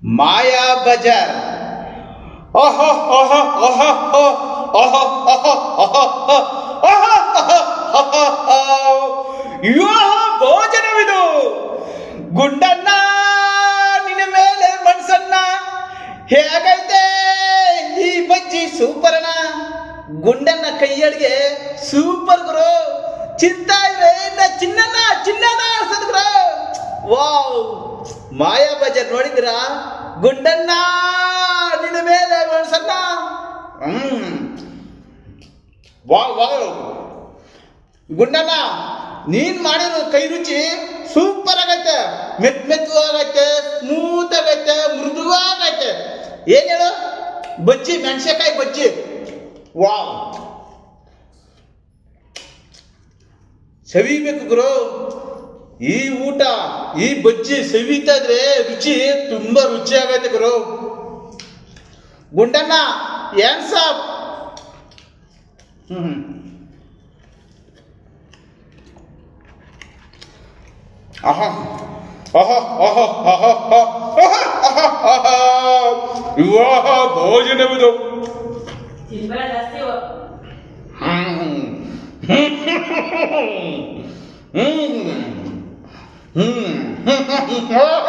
ಮಾಯಾ ಬಜಾರ್. ಓಹೋ ಓಹೋ ಓಹೋ ಓಹೋ ಓಹೋ ಓಹೋ ಅಯ್ಯೋ ಭೋಜನವಿದು. ಗುಂಡಣ್ಣ ನಿನ್ನ ಮೇಲೆ ಮನ್ಸನ್ನ, ಹೇಗೈತೆ ಈ ಬಜ್ಜಿ ಸೂಪರ್ನ. ಗುಂಡಣ್ಣ ಕೈ ಅಡ್ಗೆ ಸೂಪರ್ ಗುರು. ಚಿಂತಾ ಇದ್ರೆ ಚಿನ್ನನ ಚಿನ್ನನ ಅನ್ಸದ್ ಗುರು. ವಾವ್, ಮಾಯಾ ಬಜಾರ್ ನೋಡಿದ್ರಾ? ಗುಂಡಣ್ಣ ನಿನ್ನ ಮೇಲೆ ಮನ್ಸನ್ನ. ವಾವ್ ವಾವ್ ಗುಂಡಣ್ಣ, ನೀನ್ ಮಾಡಿರೋ ಕೈ ರುಚಿ ಸೂಪರ್ ಆಗೈತೆ. ಮೆತ್ತು ಆಗೈತೆ, ಸ್ಮೂತ್ ಆಗೈತೆ, ಮೃದುವಾಗೈತೆ. ಏನ್ ಹೇಳು, ಬಜ್ಜಿ, ಮೆಣಸಿನಕಾಯಿ ಬಜ್ಜಿ. ವಾವ್, ಸವಿಬೇಕು ಗುರು. ಈ ಊಟ, ಈ ಬಜ್ಜಿ ಸವಿತಾ ಇದ್ರೆ ರುಚಿ ತುಂಬಾ ರುಚಿ ಆಗೈತೆ ಗುರು. ಗುಂಡಣ್ಣ ಏನ್ ಸಾಬ್. ಆಹಾ ಆಹಾ ಆಹಾ ಆಹಾ ಆಹಾ ವಿವಾಹ ಭೋಜನವಿದು.